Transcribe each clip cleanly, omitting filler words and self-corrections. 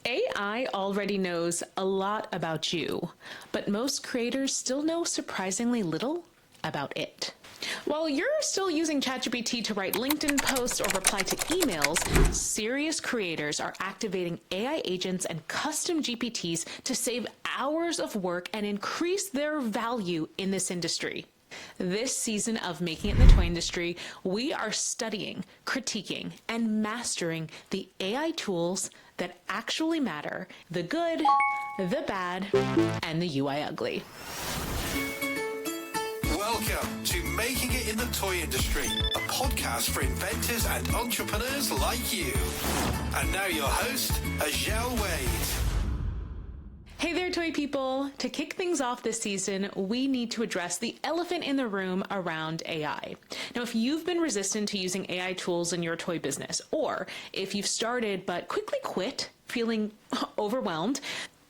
AI already knows a lot about you, but most creators still know surprisingly little about it. While you're still using ChatGPT to write LinkedIn posts or reply to emails, serious creators are activating AI agents and custom GPTs to save hours of work and increase their value in this industry. This season of Making It in the Toy Industry, we are studying, critiquing, and mastering the AI tools that actually matter, the good, the bad, and the UI ugly. Welcome to Making It in the Toy Industry, a podcast for inventors and entrepreneurs like you. And now your host, Azhelle Wade. Hey there, toy people. To kick things off this season, we need to address the elephant in the room around AI. Now, if you've been resistant to using AI tools in your toy business, or if you've started but quickly quit, feeling overwhelmed,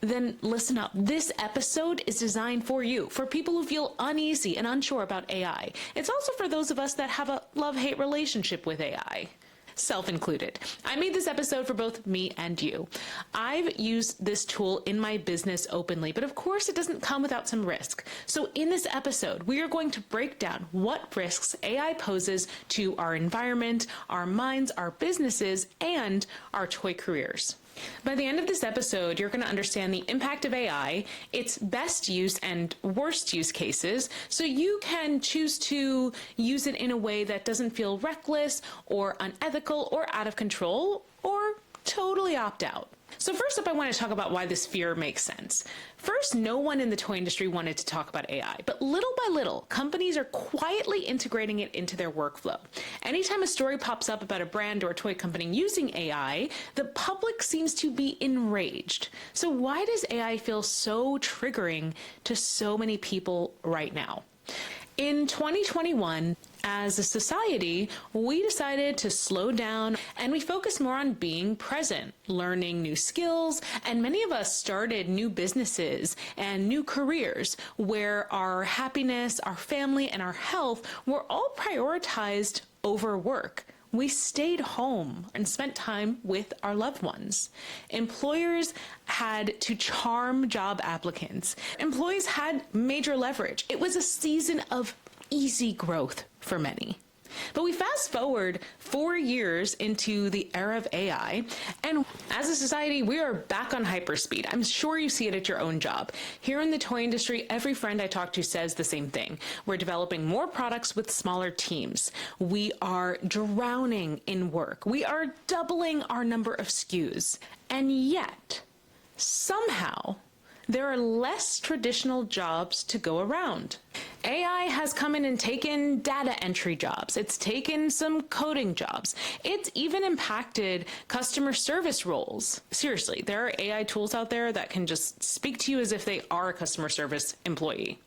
then listen up. This episode is designed for you, for people who feel uneasy and unsure about AI. It's also for those of us that have a love-hate relationship with AI. Self-included. I made this episode for both me and you. I've used this tool in my business openly, but of course it doesn't come without some risk. So in this episode, we are going to break down what risks AI poses to our environment, our minds, our businesses, and our toy careers. By the end of this episode, you're going to understand the impact of AI, its best use and worst use cases, so you can choose to use it in a way that doesn't feel reckless or unethical or out of control, or totally opt out. So first up, I want to talk about why this fear makes sense. First, no one in the toy industry wanted to talk about AI, but little by little, companies are quietly integrating it into their workflow. Anytime a story pops up about a brand or a toy company using AI, the public seems to be enraged. So why does AI feel so triggering to so many people right now? In 2021, as a society, we decided to slow down and we focused more on being present, learning new skills, and many of us started new businesses and new careers where our happiness, our family, and our health were all prioritized over work. We stayed home and spent time with our loved ones. Employers had to charm job applicants. Employees had major leverage. It was a season of easy growth for many. But we fast forward 4 years into the era of AI, and as a society, we are back on hyperspeed. I'm sure you see it at your own job. Here in the toy industry, every friend I talk to says the same thing. We're developing more products with smaller teams. We are drowning in work. We are doubling our number of SKUs. And yet, somehow, there are less traditional jobs to go around. AI has come in and taken data entry jobs. It's taken some coding jobs. It's even impacted customer service roles. Seriously, there are AI tools out there that can just speak to you as if they are a customer service employee.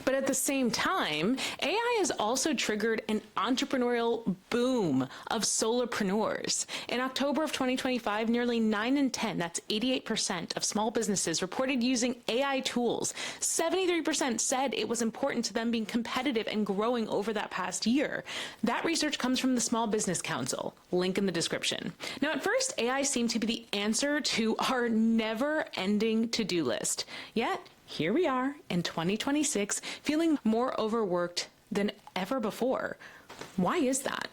But at the same time, AI has also triggered an entrepreneurial boom of solopreneurs. In October of 2025, nearly 9 in 10, that's 88% of small businesses reported using AI tools. 73% said it was important to them being competitive and growing over that past year. That research comes from the Small Business Council, link in the description. Now, at first, AI seemed to be the answer to our never-ending to-do list. Yet, here we are in 2026, feeling more overworked than ever before. Why is that?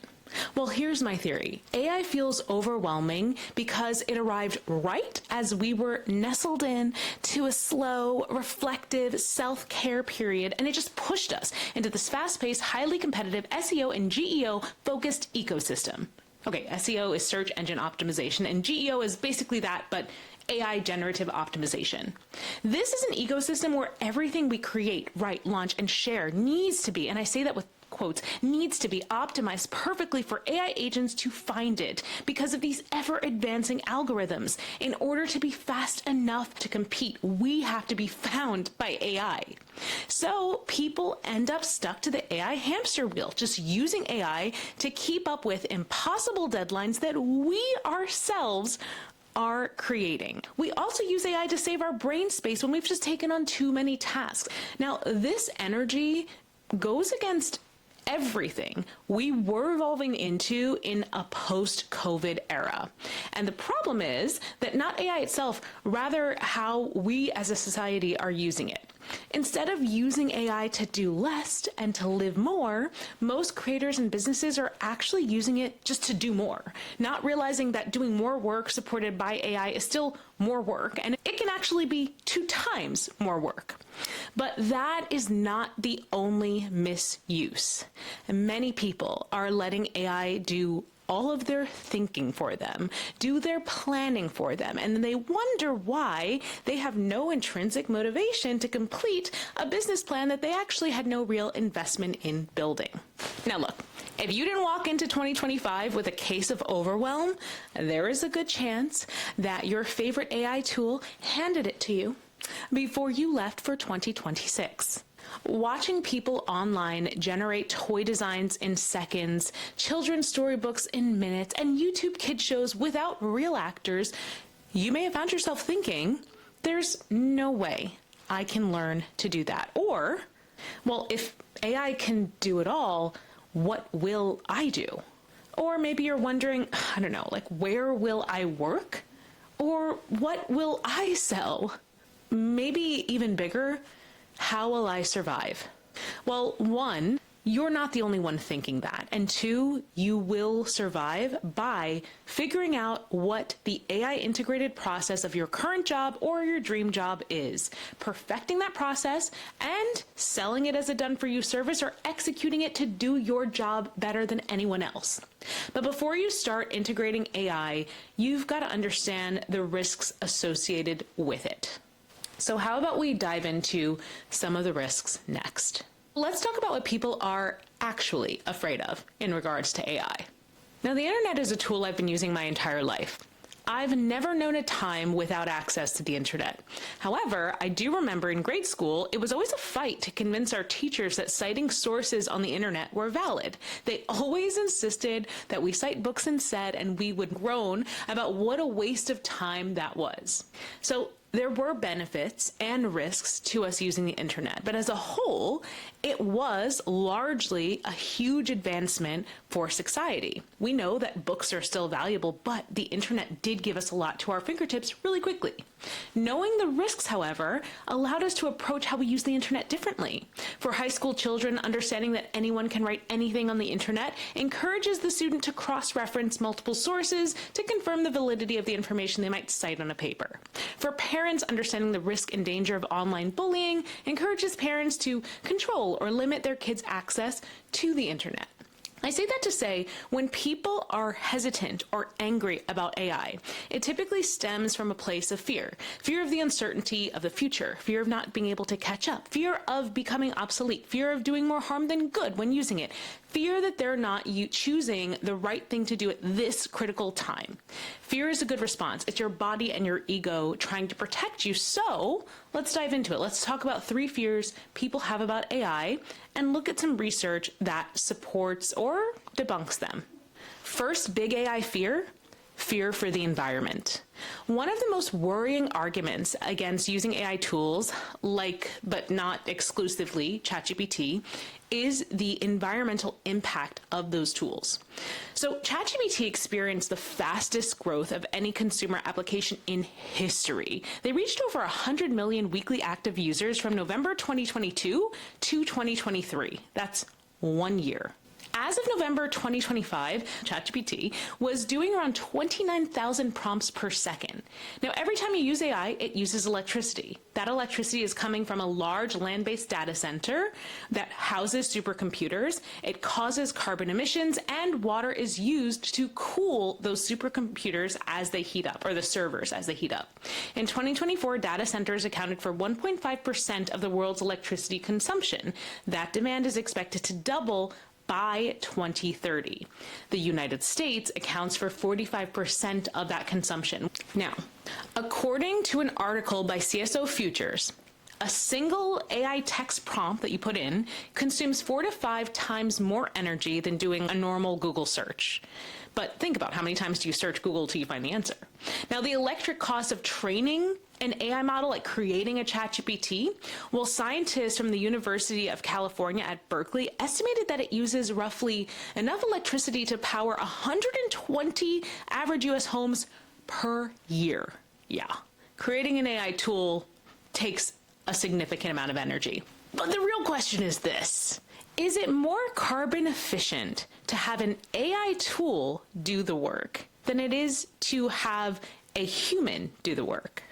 Well, here's my theory. AI feels overwhelming because it arrived right as we were nestled in to a slow, reflective self-care period, and it just pushed us into this fast-paced, highly competitive SEO and GEO-focused ecosystem. Okay, SEO is search engine optimization, and GEO is basically that, but AI generative optimization. This is an ecosystem where everything we create, write, launch, and share needs to be, and I say that with quotes, needs to be optimized perfectly for AI agents to find it because of these ever-advancing algorithms. In order to be fast enough to compete, we have to be found by AI. So people end up stuck to the AI hamster wheel, just using AI to keep up with impossible deadlines that we ourselves are creating. We also use AI to save our brain space when we've just taken on too many tasks. Now, this energy goes against everything we were evolving into in a post-COVID era. And the problem is that not AI itself, rather how we as a society are using it. Instead of using AI to do less and to live more, most creators and businesses are actually using it just to do more, not realizing that doing more work supported by AI is still more work, and it can actually be 2 times more work. But that is not the only misuse. Many people are letting AI do all of their thinking for them, do their planning for them, and they wonder why they have no intrinsic motivation to complete a business plan that they actually had no real investment in building. Now look, if you didn't walk into 2025 with a case of overwhelm, there is a good chance that your favorite AI tool handed it to you before you left for 2026. Watching people online generate toy designs in seconds, children's storybooks in minutes, and YouTube kid shows without real actors, you may have found yourself thinking, there's no way I can learn to do that. Or, well, if AI can do it all, what will I do? Or maybe you're wondering, I don't know, like, where will I work? Or what will I sell? Maybe even bigger, how will I survive? Well, 1, you're not the only one thinking that. And 2, you will survive by figuring out what the AI integrated process of your current job or your dream job is, perfecting that process and selling it as a done-for-you service or executing it to do your job better than anyone else. But before you start integrating AI, you've got to understand the risks associated with it. So how about we dive into some of the risks next? Let's talk about what people are actually afraid of in regards to AI. Now, the internet is a tool I've been using my entire life. I've never known a time without access to the internet. However, I do remember in grade school, it was always a fight to convince our teachers that citing sources on the internet were valid. They always insisted that we cite books instead, and we would groan about what a waste of time that was. So there were benefits and risks to us using the internet, but as a whole, it was largely a huge advancement for society. We know that books are still valuable, but the internet did give us a lot to our fingertips really quickly. Knowing the risks, however, allowed us to approach how we use the internet differently. For high school children, understanding that anyone can write anything on the internet encourages the student to cross-reference multiple sources to confirm the validity of the information they might cite on a paper. For parents, understanding the risk and danger of online bullying encourages parents to control or limit their kids' access to the internet. I say that to say, when people are hesitant or angry about AI, it typically stems from a place of fear. Fear of the uncertainty of the future, fear of not being able to catch up, fear of becoming obsolete, fear of doing more harm than good when using it, fear that they're not choosing the right thing to do at this critical time. Fear is a good response. It's your body and your ego trying to protect you. So let's dive into it. Let's talk about 3 fears people have about AI and look at some research that supports or debunks them. First big AI fear, fear for the environment. One of the most worrying arguments against using AI tools, like but not exclusively ChatGPT, is the environmental impact of those tools. So ChatGPT experienced the fastest growth of any consumer application in history. They reached over 100 million weekly active users from November 2022 to 2023. That's 1 year. As of November 2025, ChatGPT was doing around 29,000 prompts per second. Now, every time you use AI, it uses electricity. That electricity is coming from a large land-based data center that houses supercomputers. It causes carbon emissions, and water is used to cool those supercomputers as they heat up, or the servers as they heat up. In 2024, data centers accounted for 1.5% of the world's electricity consumption. That demand is expected to double by 2030. The United States accounts for 45% of that consumption. Now, according to an article by CSO Futures, a single AI text prompt that you put in consumes 4 to 5 times more energy than doing a normal Google search. But think about how many times do you search Google till you find the answer. Now, the electric cost of training an AI model, like creating a ChatGPT, well, scientists from the University of California at Berkeley estimated that it uses roughly enough electricity to power 120 average US homes per year. Yeah, creating an AI tool takes a significant amount of energy. But the real question is this: is it more carbon efficient to have an AI tool do the work than it is to have a human do the work?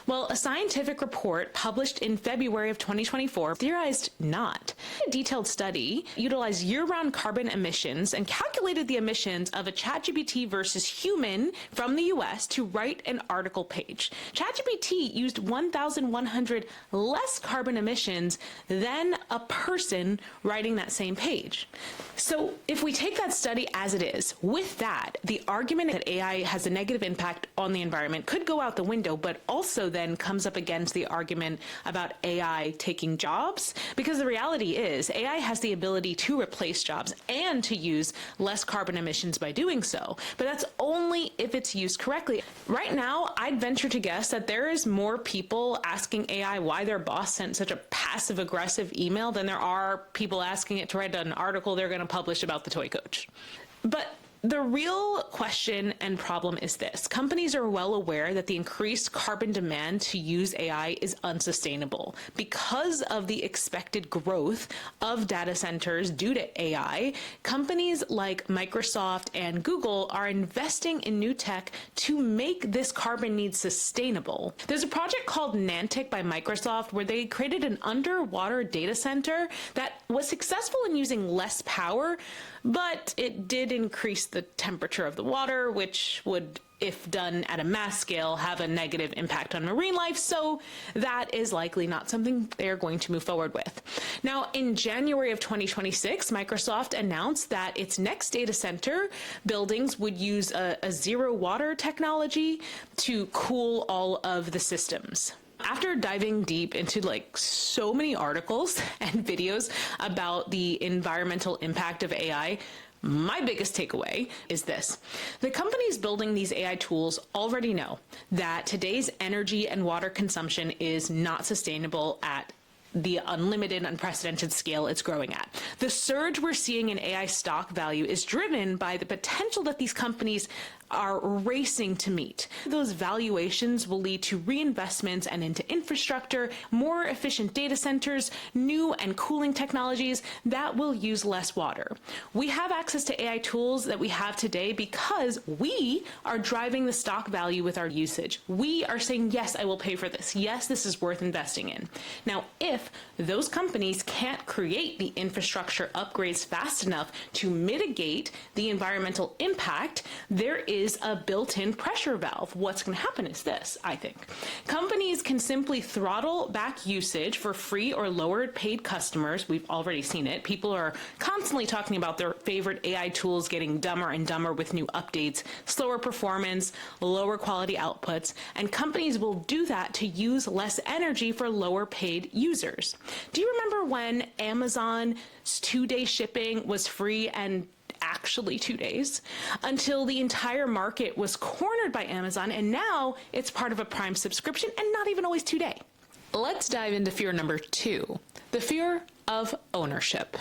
Well, a scientific report published in February of 2024 theorized not. A detailed study utilized year-round carbon emissions and calculated the emissions of a ChatGPT versus human from the US to write an article page. ChatGPT used 1,100 less carbon emissions than a person writing that same page. So if we take that study as it is, with that, the argument that AI has a negative impact on the environment could go out the window, but also then comes up against the argument about AI taking jobs, because the reality is AI has the ability to replace jobs and to use less carbon emissions by doing so, but that's only if it's used correctly. Right now, I'd venture to guess that there is more people asking AI why their boss sent such a passive-aggressive email than there are people asking it to write an article they're going to publish about the toy coach. But the real question and problem is this: companies are well aware that the increased carbon demand to use AI is unsustainable. Because of the expected growth of data centers due to AI, companies like Microsoft and Google are investing in new tech to make this carbon need sustainable. There's a project called Nantic by Microsoft where they created an underwater data center that was successful in using less power, but it did increase the temperature of the water, which would, if done at a mass scale, have a negative impact on marine life. So that is likely not something they're going to move forward with. Now, in January of 2026, Microsoft announced that its next data center buildings would use a zero water technology to cool all of the systems. After diving deep into so many articles and videos about the environmental impact of AI, my biggest takeaway is this: the companies building these AI tools already know that today's energy and water consumption is not sustainable at the unlimited, unprecedented scale it's growing at. The surge we're seeing in AI stock value is driven by the potential that these companies are racing to meet. Those valuations will lead to reinvestments and into infrastructure, more efficient data centers, new and cooling technologies that will use less water. We have access to AI tools that we have today because we are driving the stock value with our usage. We are saying, yes, I will pay for this. Yes, this is worth investing in. Now, if those companies can't create the infrastructure upgrades fast enough to mitigate the environmental impact, there is a built-in pressure valve. What's going to happen is this, I think. Companies can simply throttle back usage for free or lower paid customers. We've already seen it. People are constantly talking about their favorite AI tools getting dumber and dumber with new updates, slower performance, lower quality outputs, and companies will do that to use less energy for lower paid users. Do you remember when Amazon's 2-day shipping was free and actually 2 days, until the entire market was cornered by Amazon, and now it's part of a Prime subscription and not even always 2-day. Let's dive into fear number 2, the fear of ownership.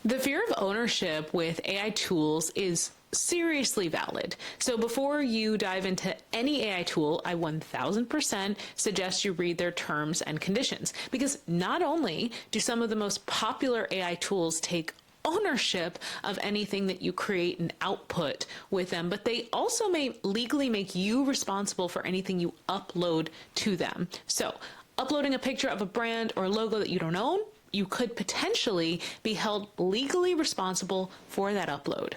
The fear of ownership with AI tools is seriously valid. So before you dive into any AI tool, I 1000% suggest you read their terms and conditions, because not only do some of the most popular AI tools take ownership of anything that you create and output with them, but they also may legally make you responsible for anything you upload to them. So uploading a picture of a brand or a logo that you don't own, you could potentially be held legally responsible for that upload.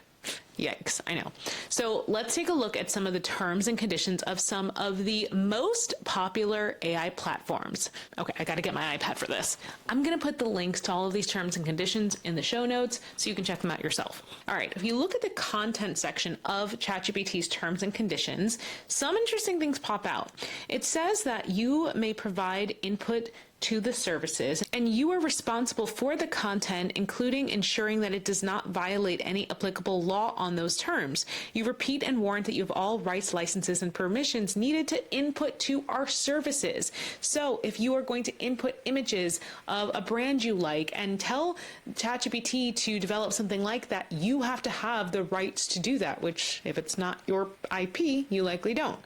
Yikes, I know. So let's take a look at some of the terms and conditions of some of the most popular AI platforms. Okay, I got to get my iPad for this. I'm going to put the links to all of these terms and conditions in the show notes so you can check them out yourself. All right, if you look at the content section of ChatGPT's terms and conditions, some interesting things pop out. It says that you may provide input to the services, and you are responsible for the content, including ensuring that it does not violate any applicable law on those terms. You repeat and warrant that you have all rights, licenses, and permissions needed to input to our services. So if you are going to input images of a brand you like and tell ChatGPT to develop something like that, you have to have the rights to do that, which if it's not your IP, you likely don't.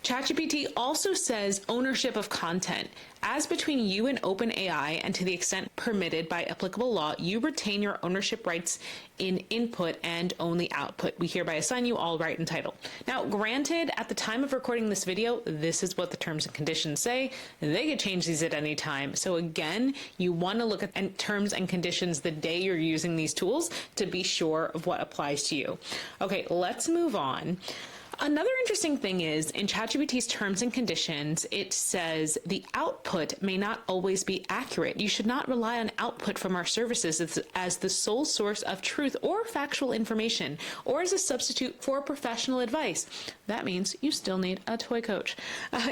ChatGPT also says ownership of content. As between you and OpenAI, and to the extent permitted by applicable law, you retain your ownership rights in input and only output. We hereby assign you all right and title. Now, granted, at the time of recording this video, this is what the terms and conditions say. They could change these at any time. So again, you want to look at terms and conditions the day you're using these tools to be sure of what applies to you. Okay, let's move on. Another interesting thing is in ChatGPT's terms and conditions, it says the output may not always be accurate. You should not rely on output from our services as the sole source of truth or factual information, or as a substitute for professional advice. That means you still need a toy coach.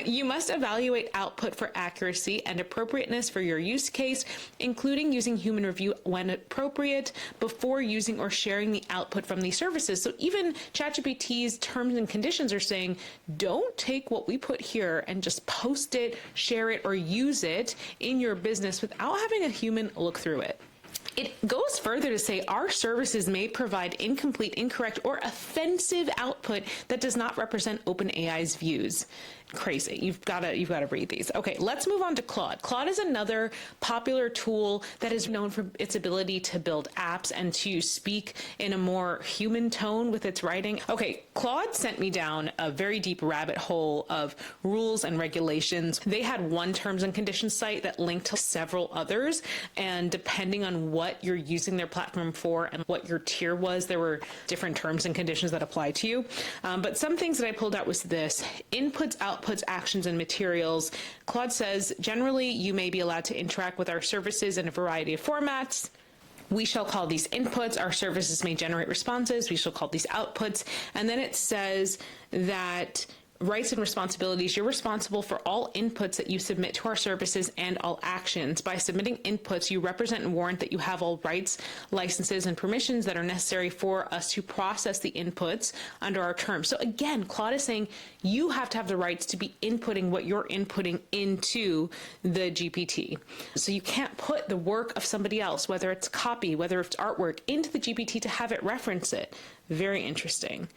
You must evaluate output for accuracy and appropriateness for your use case, including using human review when appropriate, before using or sharing the output from these services. So even ChatGPT's terms and conditions are saying, don't take what we put here and just post it, share it, or use it in your business without having a human look through it. It goes further to say our services may provide incomplete, incorrect, or offensive output that does not represent OpenAI's views. Crazy. You've got to read these. Okay, let's move on to Claude. Claude is another popular tool that is known for its ability to build apps and to speak in a more human tone with its writing. Okay, Claude sent me down a very deep rabbit hole of rules and regulations. They had one terms and conditions site that linked to several others, and depending on what you're using their platform for and what your tier was, there were different terms and conditions that apply to you. But some things that I pulled out was this: inputs, outputs, actions, and materials. Claude says, generally, you may be allowed to interact with our services in a variety of formats. We shall call these inputs. Our services may generate responses. We shall call these outputs. And then it says that rights and responsibilities, you're responsible for all inputs that you submit to our services and all actions. By submitting inputs, you represent and warrant that you have all rights, licenses, and permissions that are necessary for us to process the inputs under our terms. So again, Claude is saying you have to have the rights to be inputting what you're inputting into the GPT. So you can't put the work of somebody else, whether it's copy, whether it's artwork, into the GPT to have it reference it. Very interesting.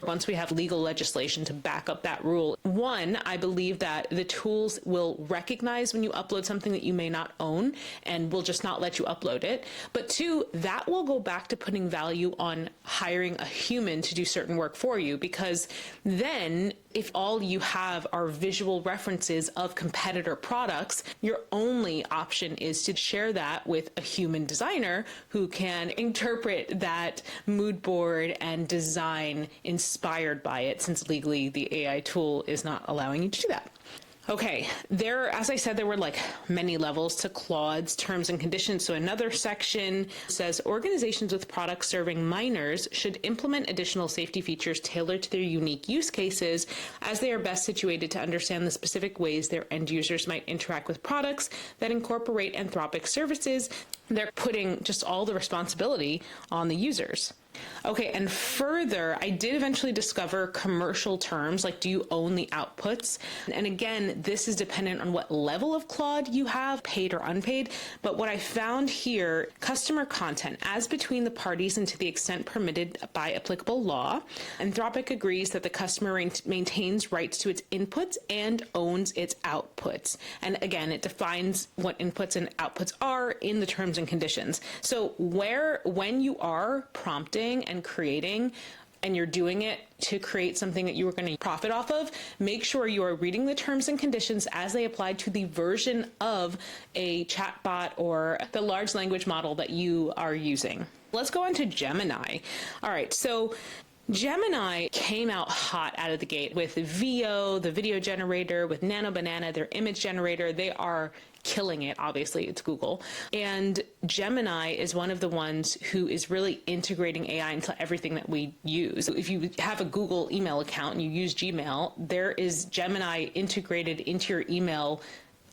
Once we have legal legislation to back up that rule, one, I believe that the tools will recognize when you upload something that you may not own and will just not let you upload it. But two, that will go back to putting value on hiring a human to do certain work for you, because then if all you have are visual references of competitor products, your only option is to share that with a human designer who can interpret that mood board and design inspired by it, since legally the AI tool is not allowing you to do that. Okay, as I said, there were like many levels to Claude's terms and conditions. So another section says organizations with products serving minors should implement additional safety features tailored to their unique use cases, as they are best situated to understand the specific ways their end users might interact with products that incorporate Anthropic services. They're putting just all the responsibility on the users. Okay, and further, I did eventually discover commercial terms, like do you own the outputs? And again, this is dependent on what level of Claude you have, paid or unpaid. But what I found here, customer content, as between the parties and to the extent permitted by applicable law. Anthropic agrees that the customer maintains rights to its inputs and owns its outputs. And again, it defines what inputs and outputs are in the terms and conditions. So when you are prompting and creating, and you're doing it to create something that you are going to profit off of, make sure you are reading the terms and conditions as they apply to the version of a chatbot or the large language model that you are using. Let's go on to Gemini. All right, so Gemini came out hot out of the gate with VO, the video generator, with Nano Banana, their image generator. They are killing it. Obviously, it's Google. And Gemini is one of the ones who is really integrating AI into everything that we use. If you have a Google email account and you use Gmail, there is Gemini integrated into your email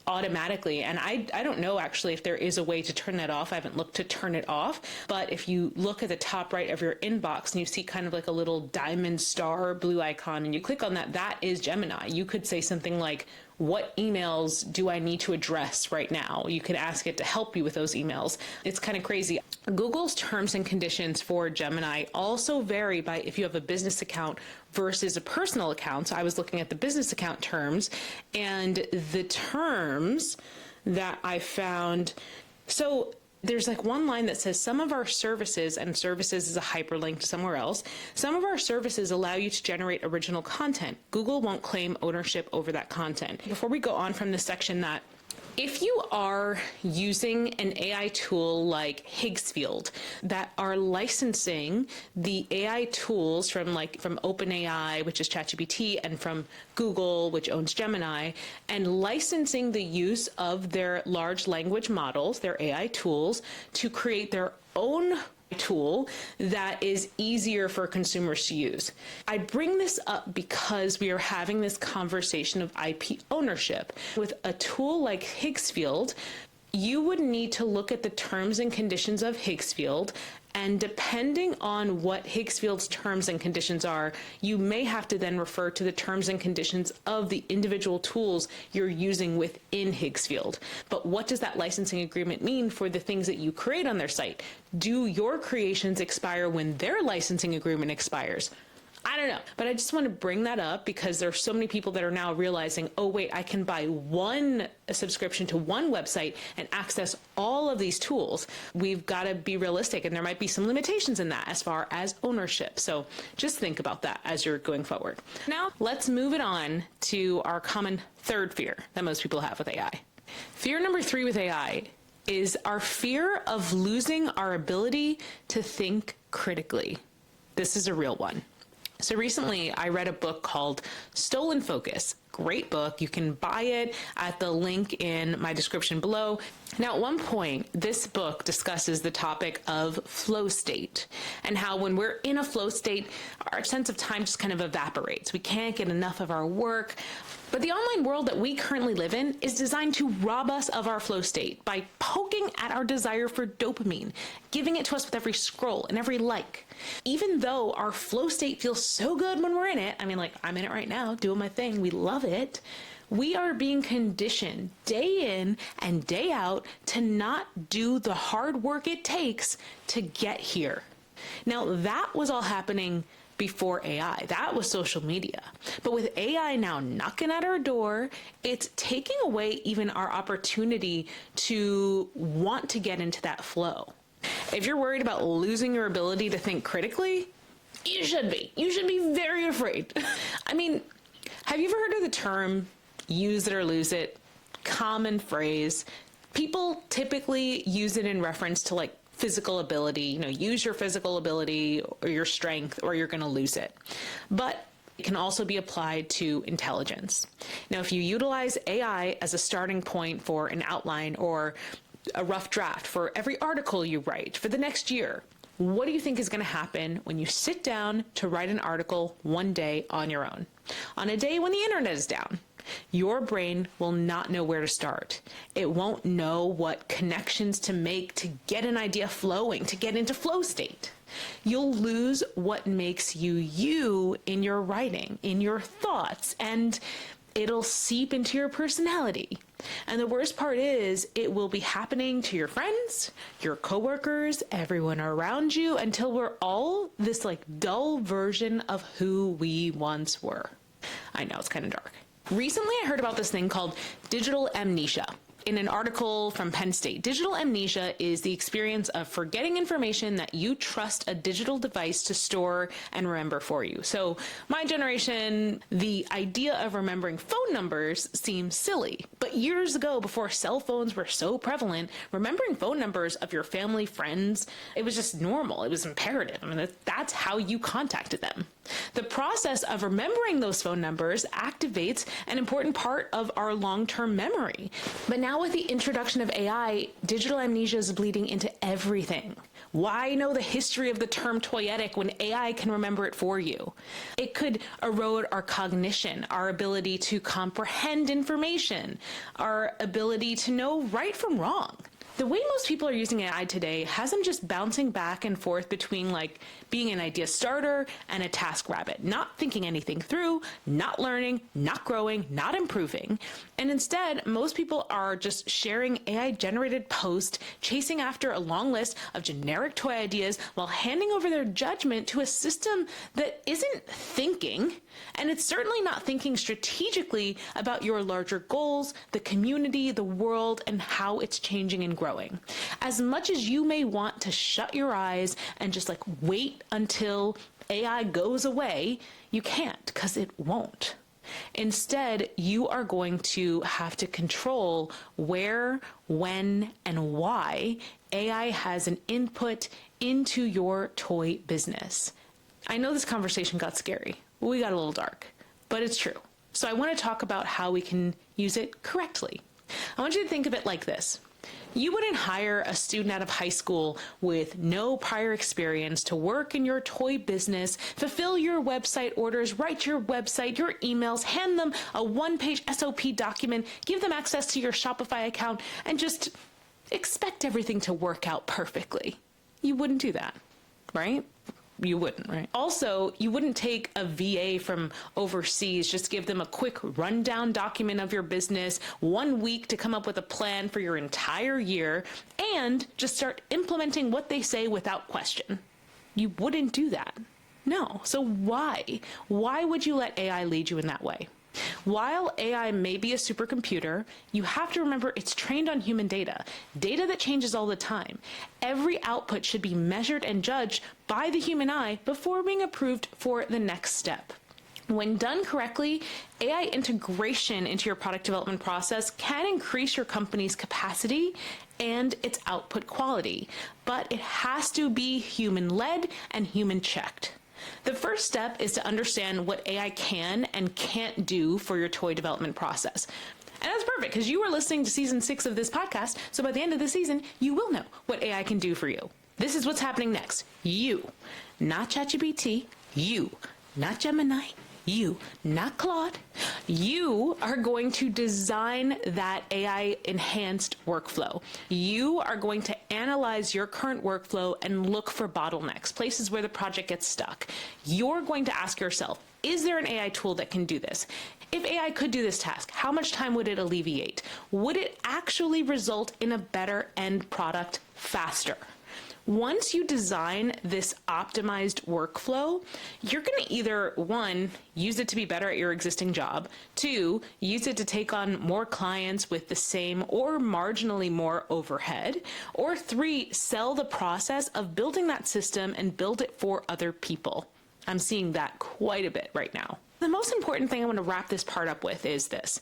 automatically. And I don't know actually if there is a way to turn that off. I haven't looked to turn it off. But if you look at the top right of your inbox and you see kind of like a little diamond star blue icon and you click on that, that is Gemini. You could say something like, what emails do I need to address right now? You could ask it to help you with those emails. It's kind of crazy. Google's terms and conditions for Gemini also vary by if you have a business account versus a personal account. So I was looking at the business account terms, and the terms that I found, so there's like one line that says some of our services, and services is a hyperlink to somewhere else, some of our services allow you to generate original content. Google won't claim ownership over that content. Before we go on from this section, that if you are using an AI tool like Higgsfield that are licensing the AI tools from OpenAI, which is ChatGPT, and from Google, which owns Gemini, and licensing the use of their large language models, their AI tools, to create their own tool that is easier for consumers to use. I bring this up because we are having this conversation of IP ownership. With a tool like Higgsfield, you would need to look at the terms and conditions of Higgsfield, and depending on what Higgsfield's terms and conditions are, you may have to then refer to the terms and conditions of the individual tools you're using within Higgsfield. But what does that licensing agreement mean for the things that you create on their site? Do your creations expire when their licensing agreement expires? I don't know, but I just want to bring that up because there are so many people that are now realizing, oh wait, I can buy a subscription to one website and access all of these tools. We've got to be realistic, and there might be some limitations in that as far as ownership. So just think about that as you're going forward. Now let's move it on to our common third fear that most people have with AI. Fear number 3 with AI is our fear of losing our ability to think critically. This is a real one. So recently I read a book called Stolen Focus. Great book. You can buy it at the link in my description below. Now, at one point, this book discusses the topic of flow state and how when we're in a flow state, our sense of time just kind of evaporates. We can't get enough of our work. But the online world that we currently live in is designed to rob us of our flow state by poking at our desire for dopamine, giving it to us with every scroll and every like. Even though our flow state feels so good when we're in it, I mean, like I'm in it right now, doing my thing, we love it, we are being conditioned day in and day out to not do the hard work it takes to get here. Now, that was all happening before AI. That was social media. But with AI now knocking at our door, it's taking away even our opportunity to want to get into that flow. If you're worried about losing your ability to think critically, you should be. You should be very afraid. I mean, have you ever heard of the term use it or lose it? Common phrase. People typically use it in reference to like physical ability, use your physical ability or your strength or you're going to lose it. But it can also be applied to intelligence. Now, if you utilize AI as a starting point for an outline or a rough draft for every article you write for the next year, what do you think is going to happen when you sit down to write an article one day on your own? On a day when the internet is down, your brain will not know where to start. It won't know what connections to make to get an idea flowing, to get into flow state. You'll lose what makes you you in your writing, in your thoughts, and it'll seep into your personality. And the worst part is it will be happening to your friends, your coworkers, everyone around you until we're all this like dull version of who we once were. I know, it's kind of dark. Recently, I heard about this thing called digital amnesia. In an article from Penn State, digital amnesia is the experience of forgetting information that you trust a digital device to store and remember for you. So my generation, the idea of remembering phone numbers seems silly. But years ago, before cell phones were so prevalent, remembering phone numbers of your family, friends, it was just normal. It was imperative. I mean, that's how you contacted them. The process of remembering those phone numbers activates an important part of our long-term memory. But now with the introduction of AI, digital amnesia is bleeding into everything. Why know the history of the term toyetic when AI can remember it for you? It could erode our cognition, our ability to comprehend information, our ability to know right from wrong. The way most people are using AI today has them just bouncing back and forth between like being an idea starter and a task rabbit, not thinking anything through, not learning, not growing, not improving. And instead, most people are just sharing AI generated posts, chasing after a long list of generic toy ideas while handing over their judgment to a system that isn't thinking. And it's certainly not thinking strategically about your larger goals, the community, the world, and how it's changing and growing. As much as you may want to shut your eyes and just like wait until AI goes away, you can't, because it won't. Instead, you are going to have to control where, when, and why AI has an input into your toy business. I know this conversation got scary. We got a little dark, but it's true. So I want to talk about how we can use it correctly. I want you to think of it like this. You wouldn't hire a student out of high school with no prior experience to work in your toy business, fulfill your website orders, write your website, your emails, hand them a one-page SOP document, give them access to your Shopify account, and just expect everything to work out perfectly. You wouldn't do that, right? You wouldn't, right? Also, you wouldn't take a VA from overseas, just give them a quick rundown document of your business, 1 week to come up with a plan for your entire year, and just start implementing what they say without question. You wouldn't do that. No. So why? Why would you let AI lead you in that way? While AI may be a supercomputer, you have to remember it's trained on human data that changes all the time. Every output should be measured and judged by the human eye before being approved for the next step. When done correctly, AI integration into your product development process can increase your company's capacity and its output quality, but it has to be human-led and human-checked. The first step is to understand what AI can and can't do for your toy development process. And that's perfect because you are listening to season 6 of this podcast. So by the end of the season, you will know what AI can do for you. This is what's happening next. You, not ChatGPT, you, not Gemini, you, not Claude. You are going to design that AI enhanced workflow. You are going to analyze your current workflow and look for bottlenecks, places where the project gets stuck. You're going to ask yourself, is there an AI tool that can do this? If AI could do this task, how much time would it alleviate? Would it actually result in a better end product faster? Once you design this optimized workflow, you're going to either, 1, use it to be better at your existing job, 2, use it to take on more clients with the same or marginally more overhead, or 3, sell the process of building that system and build it for other people. I'm seeing that quite a bit right now. The most important thing I want to wrap this part up with is this.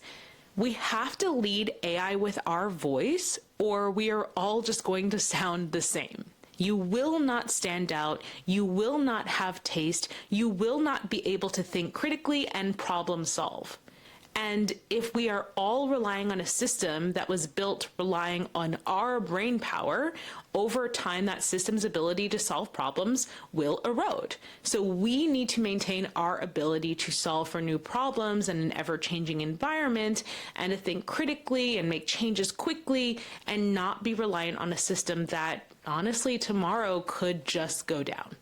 We have to lead AI with our voice, or we are all just going to sound the same. You will not stand out. You will not have taste. You will not be able to think critically and problem solve. And if we are all relying on a system that was built relying on our brain power, over time that system's ability to solve problems will erode. So we need to maintain our ability to solve for new problems in an ever-changing environment and to think critically and make changes quickly and not be reliant on a system that honestly tomorrow could just go down.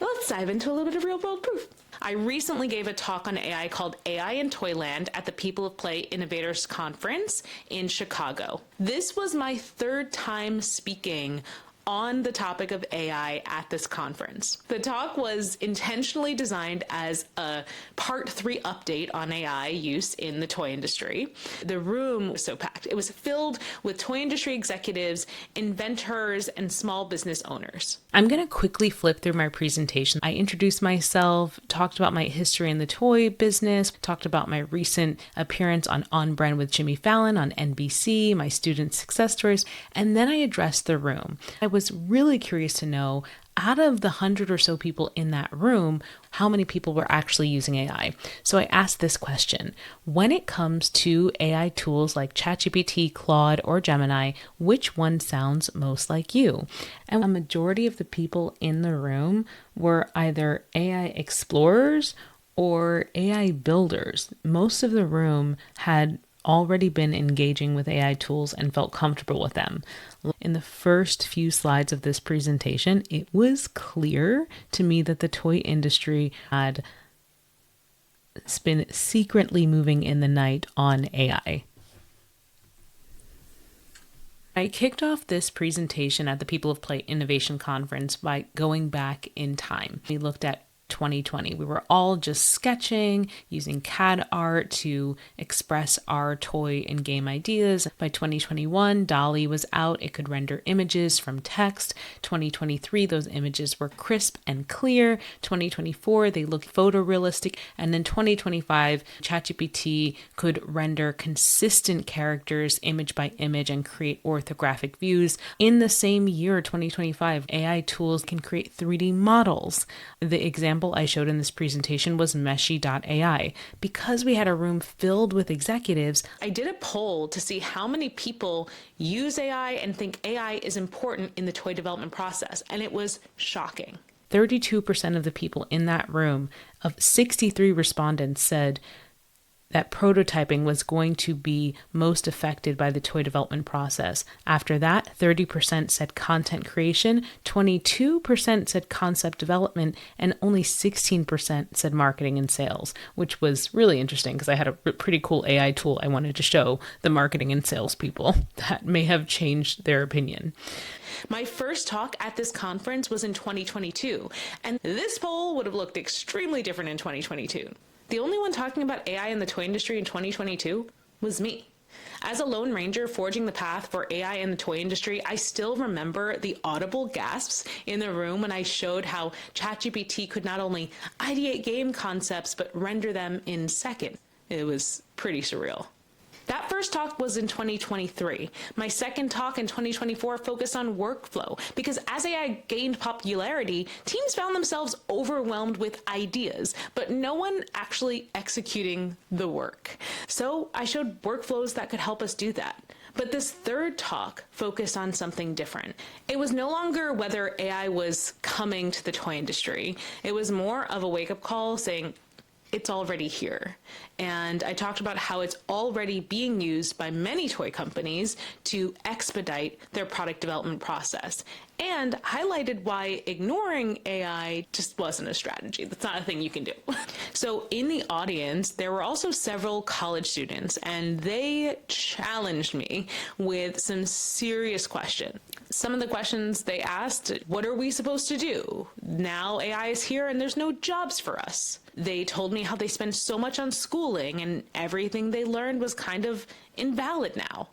Let's dive into a little bit of real-world proof. I recently gave a talk on AI called AI in Toyland at the People of Play Innovators Conference in Chicago. This was my 3rd time speaking on the topic of AI at this conference. The talk was intentionally designed as a part 3 update on AI use in the toy industry. The room was so packed. It was filled with toy industry executives, inventors, and small business owners. I'm going to quickly flip through my presentation. I introduced myself, talked about my history in the toy business, talked about my recent appearance on Brand with Jimmy Fallon on NBC, my student success stories, and then I addressed the room. I was really curious to know, out of the 100 or so people in that room, how many people were actually using AI. So I asked this question: when it comes to AI tools like ChatGPT, Claude, or Gemini, which one sounds most like you? And a majority of the people in the room were either AI explorers or AI builders. Most of the room had already been engaging with AI tools and felt comfortable with them. In the first few slides of this presentation, it was clear to me that the toy industry had been secretly moving in the night on AI. I kicked off this presentation at the People of Play Innovation Conference by going back in time. We looked at 2020. We were all just sketching, using CAD art to express our toy and game ideas. By 2021, DALL-E was out. It could render images from text. 2023, those images were crisp and clear. 2024, they looked photorealistic. And then 2025, ChatGPT could render consistent characters image by image and create orthographic views. In the same year, 2025, AI tools can create 3D models. The example I showed in this presentation was Meshy.ai. Because we had a room filled with executives, I did a poll to see how many people use AI and think AI is important in the toy development process, and it was shocking. 32% of the people in that room, of 63 respondents, said that prototyping was going to be most affected by the toy development process. After that, 30% said content creation, 22% said concept development, and only 16% said marketing and sales, which was really interesting because I had a pretty cool AI tool I wanted to show the marketing and sales people that may have changed their opinion. My first talk at this conference was in 2022, and this poll would have looked extremely different in 2022. The only one talking about AI in the toy industry in 2022 was me. As a Lone Ranger forging the path for AI in the toy industry, I still remember the audible gasps in the room when I showed how ChatGPT could not only ideate game concepts, but render them in seconds. It was pretty surreal. That first talk was in 2023. My second talk in 2024 focused on workflow, because as AI gained popularity, teams found themselves overwhelmed with ideas, but no one actually executing the work. So I showed workflows that could help us do that. But this third talk focused on something different. It was no longer whether AI was coming to the toy industry. It was more of a wake-up call saying, it's already here. And I talked about how it's already being used by many toy companies to expedite their product development process, and highlighted why ignoring AI just wasn't a strategy. That's not a thing you can do. So in the audience, there were also several college students, and they challenged me with some serious questions. Some of the questions they asked: what are we supposed to do? Now AI is here and there's no jobs for us. They told me how they spend so much on schooling and everything they learned was kind of invalid now.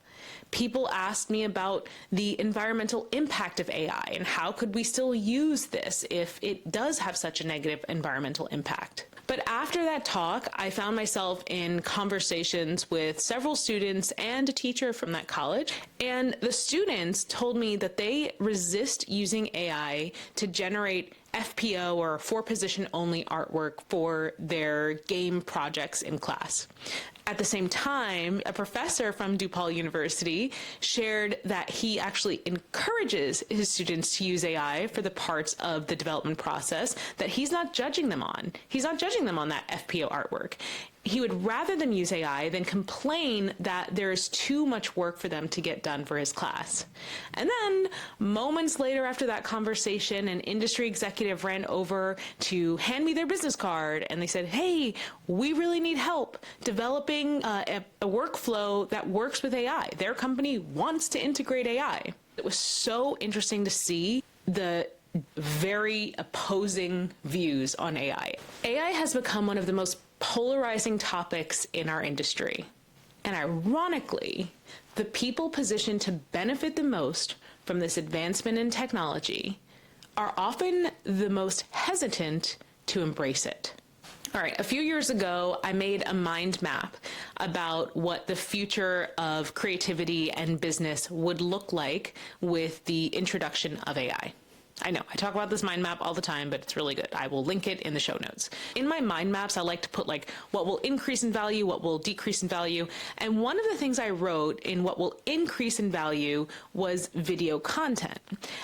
People asked me about the environmental impact of AI and how could we still use this if it does have such a negative environmental impact. But after that talk, I found myself in conversations with several students and a teacher from that college. And the students told me that they resist using AI to generate FPO, or for position only artwork, for their game projects in class. At the same time, a professor from DePaul University shared that he actually encourages his students to use AI for the parts of the development process that he's not judging them on. He's not judging them on that FPO artwork. He would rather them use AI than complain that there's too much work for them to get done for his class. And then moments later after that conversation, an industry executive ran over to hand me their business card, and they said, hey, we really need help developing a workflow that works with AI. Their company wants to integrate AI. It was so interesting to see the very opposing views on AI. AI has become one of the most polarizing topics in our industry. And ironically, the people positioned to benefit the most from this advancement in technology are often the most hesitant to embrace it. All right, a few years ago, I made a mind map about what the future of creativity and business would look like with the introduction of AI. I know, I talk about this mind map all the time, but it's really good. I will link it in the show notes. In my mind maps, I like to put like what will increase in value, what will decrease in value. And one of the things I wrote in what will increase in value was video content.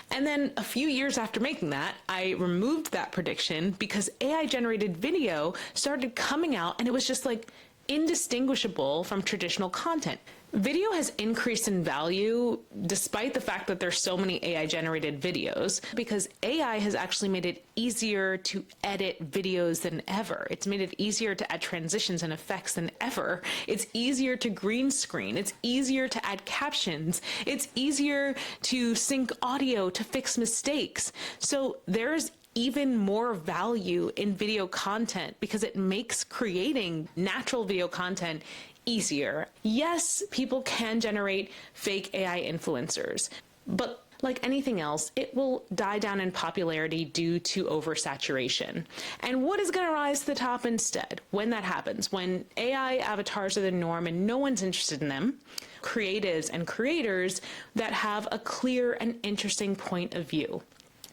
And then a few years after making that, I removed that prediction because AI generated video started coming out and it was just like indistinguishable from traditional content. Video has increased in value despite the fact that there's so many AI generated videos because AI has actually made it easier to edit videos than ever. It's made it easier to add transitions and effects than ever. It's easier to green screen. It's easier to add captions. It's easier to sync audio to fix mistakes. So there's even more value in video content because it makes creating natural video content easier. Yes, people can generate fake AI influencers, but like anything else, it will die down in popularity due to oversaturation. And what is going to rise to the top instead? When that happens, when AI avatars are the norm and no one's interested in them, creatives and creators that have a clear and interesting point of view.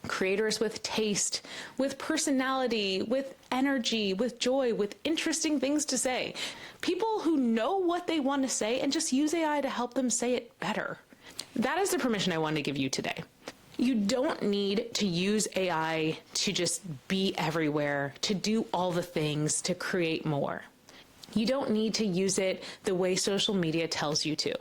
Creators with taste, with personality, with energy, with joy, with interesting things to say. People who know what they want to say and just use AI to help them say it better. That is the permission I wanted to give you today. You don't need to use AI to just be everywhere, to do all the things, to create more. You don't need to use it the way social media tells you to.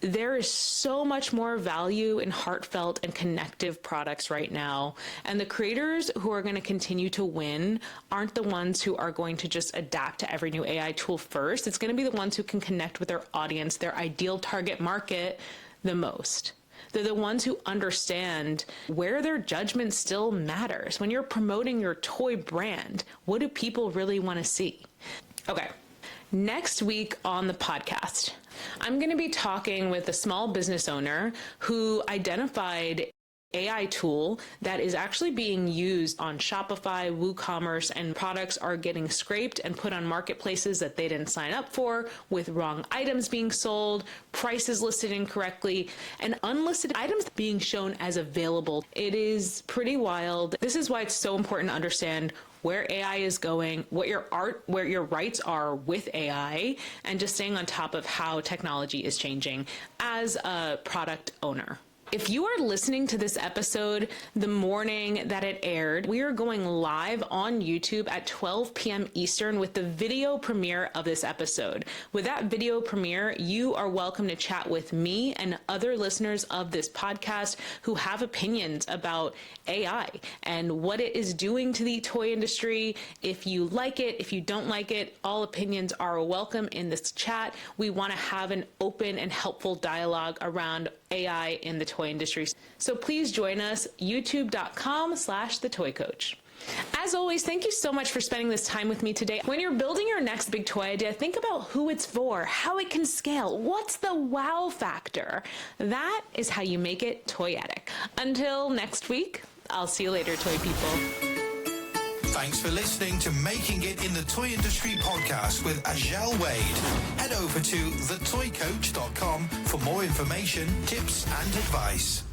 There is so much more value in heartfelt and connective products right now. And the creators who are going to continue to win aren't the ones who are going to just adapt to every new AI tool first. It's going to be the ones who can connect with their audience, their ideal target market the most. They're the ones who understand where their judgment still matters. When you're promoting your toy brand, what do people really want to see? Okay. Next week on the podcast, I'm going to be talking with a small business owner who identified AI tool that is actually being used on Shopify, WooCommerce, and products are getting scraped and put on marketplaces that they didn't sign up for, with wrong items being sold, prices listed incorrectly, and unlisted items being shown as available. It is pretty wild. This is why it's so important to understand where AI is going, where your rights are with AI, and just staying on top of how technology is changing as a product owner. If you are listening to this episode the morning that it aired, we are going live on YouTube at 12 p.m. Eastern with the video premiere of this episode. With that video premiere, you are welcome to chat with me and other listeners of this podcast who have opinions about AI and what it is doing to the toy industry. If you like it, if you don't like it, all opinions are welcome in this chat. We want to have an open and helpful dialogue around AI in the toy industry. So please join us, youtube.com/thetoycoach. As always, thank you so much for spending this time with me today. When you're building your next big toy idea, think about who it's for, how it can scale, what's the wow factor. That is how you make it toyetic. Until next week, I'll see you later, toy people. Thanks for listening to Making It in the Toy Industry podcast with Azhelle Wade. Head over to thetoycoach.com for more information, tips, and advice.